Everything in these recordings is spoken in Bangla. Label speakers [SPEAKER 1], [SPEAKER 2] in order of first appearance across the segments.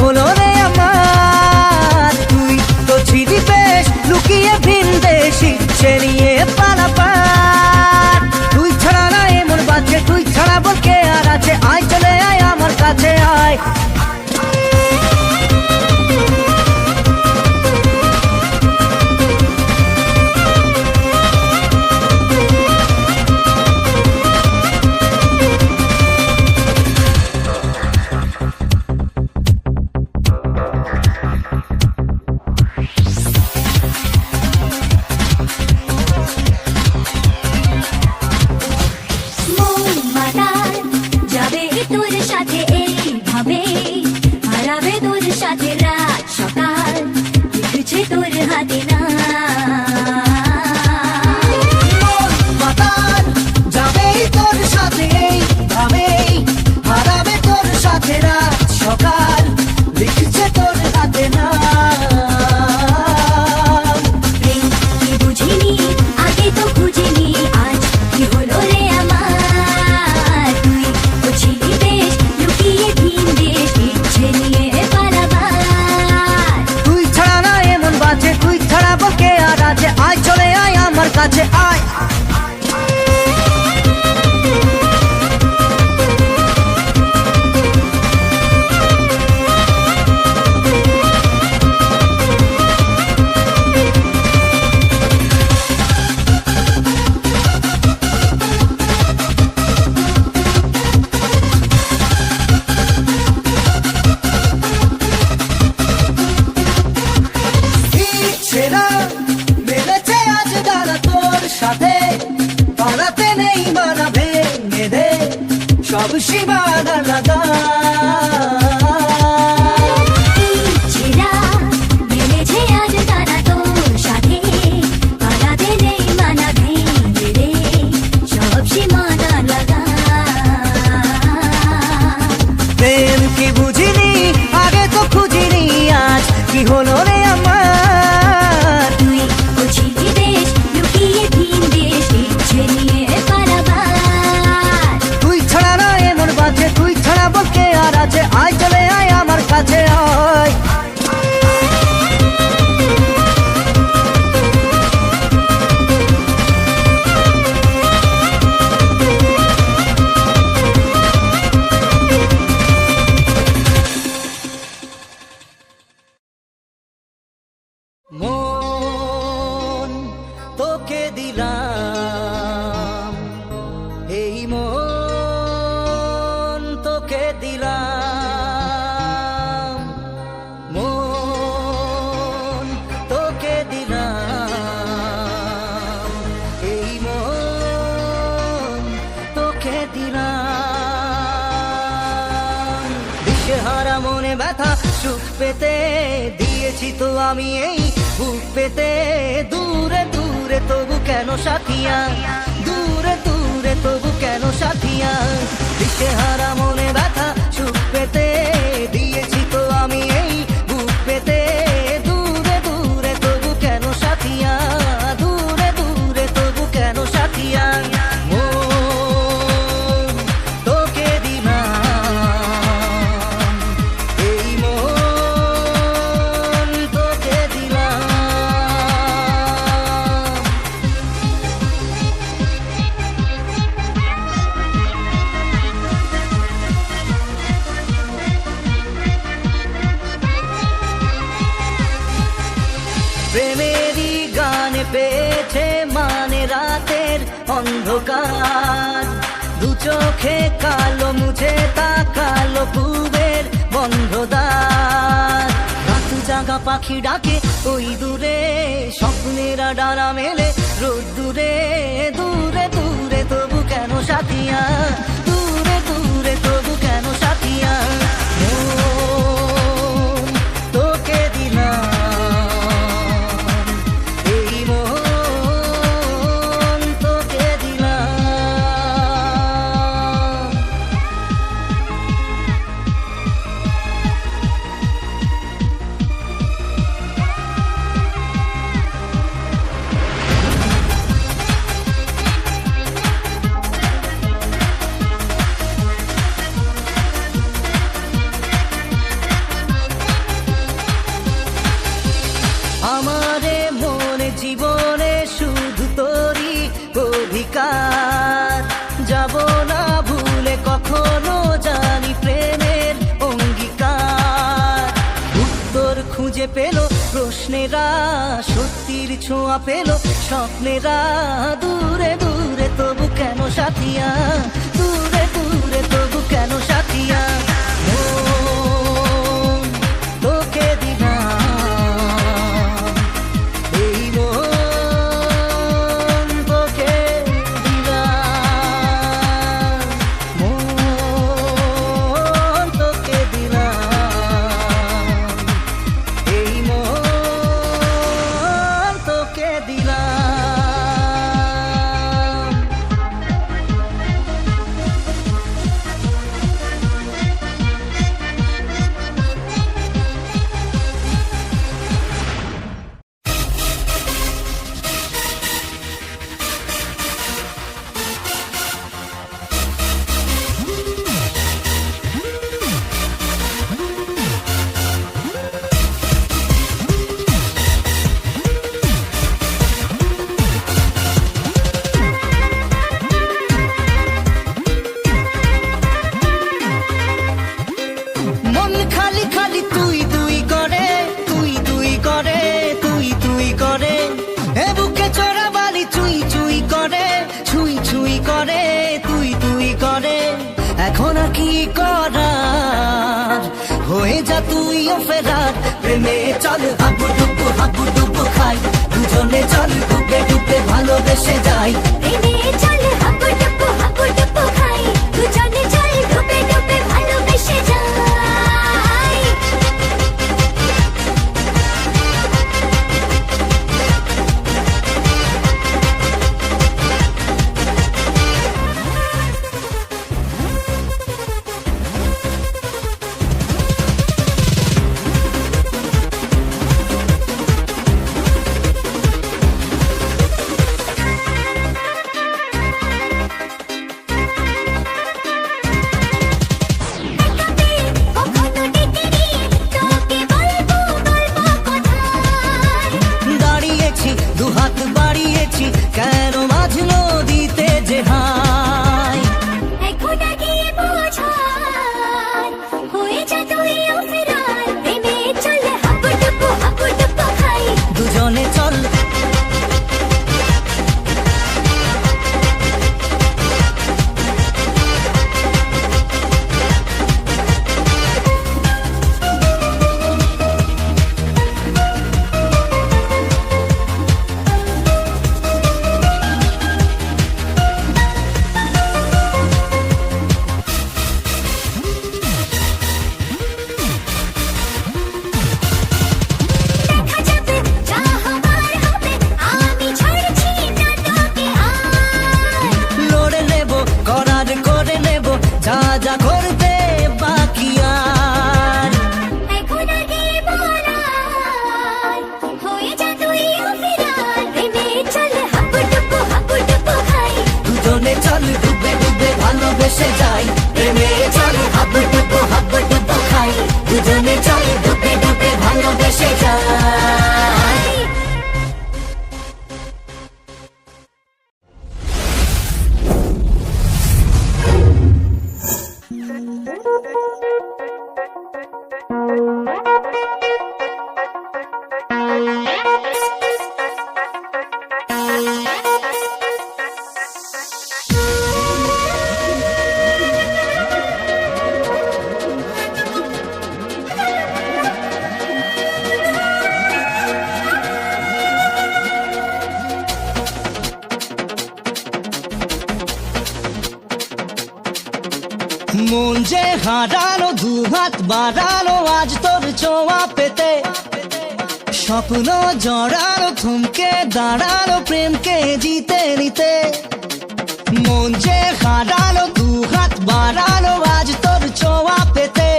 [SPEAKER 1] হলো রে আমার? তুই তো ছিলি বেশ লুকিয়ে ভিন দেশি, সে নিয়ে পালাপার। তুই ছাড়া না এমন বাজে, তুই ছাড়া বল কে আর আছে? আয় চলে আয় আমার কাছে আয়। আয় চলে আয় আমার কাছে আয়। সব সীমানা লাগা প্রেম কি বুঝিনি আগে তো খুঁজিনি, আজ কি হলো রে আমার?
[SPEAKER 2] তুই বুঝিনি দেশ লুকিয়ে ভিন দেশ, ইচ্ছে নিয়ে
[SPEAKER 1] তুই ছাড়া না এমন বাজে, তুই ছাড়া বল কে আর আছে? আয় চলে আয় আমার কাছে আয়। মন তোকে দিলাম, এই মন তোকে দিলাম, মন তোকে দিলাম, এই মন তোকে দিলাম। দিশেহারা মনে ব্যথা সুখ পেতে দিয়েছি তো আমি এই বুক পেতে। দূরে দূরে তবু কেন সাথিয়া, দূরে দূরে তবু কেন সাথিয়া? দিশেহারা মনে ব্যথা সুখ পেতে দিয়েছি তো আমি এই বুক পেতে। দূরে দূরে তবু কেন সাথিয়া, দূরে দূরে তবু কেন সাথিয়া? প্রেমেরই গানে পেয়েছে মানে রাতের অন্ধকার, দু চোখে কালো মুছে তাকালো পূবের বন্ধ দ্বার। রাত জাগা পাখি ডাকে ওই দূরে, স্বপ্নেরা ডানা মেলে রোদ দূরে। দূরে দূরে তবু কেন সাথিয়া, দূরে দূরে তবু কেন সাথিয়া? তোকে দিলাম, প্রশ্নেরা সত্যির ছোঁয়া পেল, স্বপ্নেরা দূরে দূরে তবু কেন সাথিয়া, দূরে দূরে তবু কেন সাথিয়া। মন তোকে দিলাম, এই মন তোকে দিলাম, মন তোকে দিলাম, এই মন তোকে দিলাম। মন খালি খালি তুই তুই করে, তুই তুই করে, তুই তুই করে, এ বুকে চড়া বালি চুই চুই করে, ছুই ছুই করে, তুই তুই করে। এখন আর কি করার, হয়ে যা তুইও ফেরার, প্রেমে চল হাবু ডুবু খাই, দুজনে চল ডুবে ডুবে ভালোবেসে যাই।
[SPEAKER 2] প্রেমে চল হাবু ডুবু খাই, দুজনে চল ডুবে ডুবে ভালোবেসে যাই। কখনো ডেকেনি তোকে বলবো বলবো কোথায়,
[SPEAKER 1] দাঁড়িয়েছি দুহাত বাড়িয়েছি, কেন মাঝ নদীতে যে হাই।
[SPEAKER 2] এখন গিয়ে বোঝাই, হয়ে যা তুইও ফেরার, প্রেমে চল হাবু ডুবু খাই।
[SPEAKER 1] দুজনে চল
[SPEAKER 2] দেখা যাবে যা হবার হবে, আমি ছাড়ছি না তোকে আয়।
[SPEAKER 1] লড়ে নেব, করার করে নেব, যা যা করতে বাকি আর।
[SPEAKER 2] এখন গিয়ে বলাই, হয়ে যা তুইও ফেরার, প্রেমে চল হাবু ডুবু খাই।
[SPEAKER 1] দুজনে চল ডুবে ডুবে ভালোবেসে যাই, প্রেমে চল হাবু ডুবু খাই, দুজনে চল ডুবে ডুবে ভালোবেসে যাই। মন যে হারানো, দুহাত বাড়ানো আজ তোর ছোঁয়া পেতে, স্বপ্ন জড়ানো, থমকে দাঁড়ানো প্রেমকে জিতে নিতে। মন যে হারানো, দুহাত বাড়ানো আজ তোর ছোঁয়া পেতে,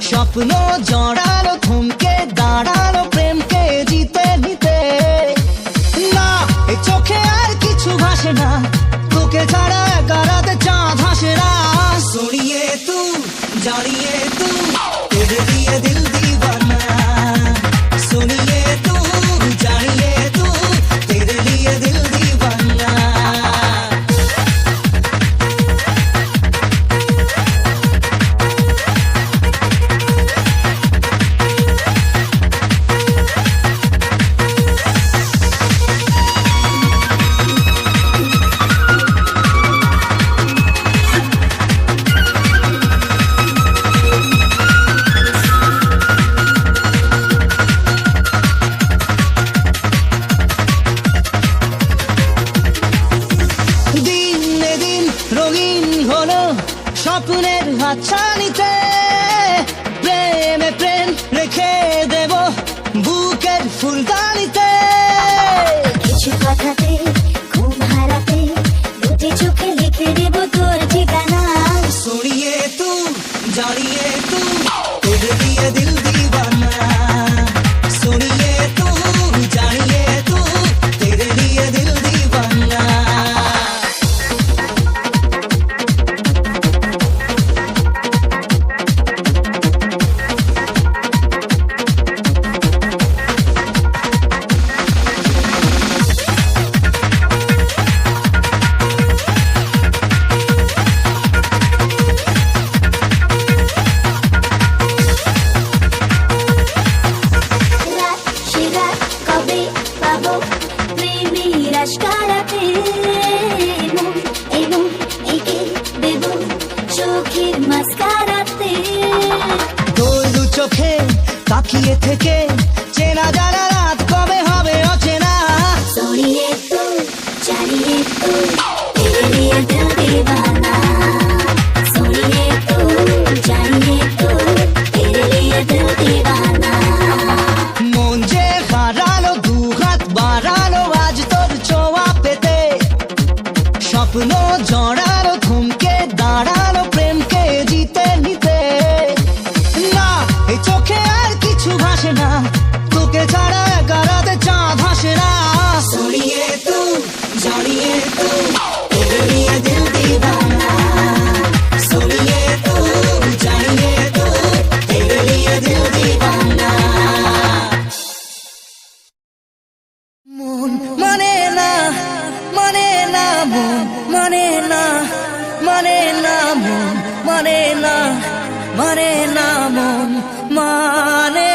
[SPEAKER 1] স্বপ্ন জড়ানো, থমকে দাঁড়ানো প্রেমকে জিতে নিতে। না এ চোখে আর কিছু ভাসে না, তোকে ছাড়া একা রাতে চাঁদ হাসে না। सुनिए तू जानिए तू तेरे लिए दिल दीवाना, सुनिए तू जानिए तू तेरे लिए दिल दीवाना। जानिए तू तेरे लिए दिल दीवाना सुनिए तू जानिए तू तेरे लिए दिल दीवाना
[SPEAKER 2] কবে পাবো প্রেমী রাজকারাতে এবং একে দেব চোখের মাস্কারাতে
[SPEAKER 1] তোর দু চোখে তাকিয়ে থেকে চেনা জানা রাত কবে হবে অচেনা
[SPEAKER 2] सोनिए तू जानिए तू तेरे लिए दिल दीवाना सोनिए तू जानिए तू तेरे लिए दिल दीवाना
[SPEAKER 1] মন যে হারালো দু হাত বাড়ালো আজ তোর ছোঁয়া পেতে স্বপ্ন জড়ালো থমকে দাঁড়ালো প্রেমকে জিতে নিতে না এই চোখে আর কিছু ভাসে না তোকে ছাড়া একারাতে চাঁদ ভাসে না सुनिए तू जानिए तू तेरे लिए दिल दीवाना सुनिए तू जानिए तू तेरे लिए दिल दीवाना মন মানে না মানে না মন মানে না মানে না মন মানে না মানে না মন মানে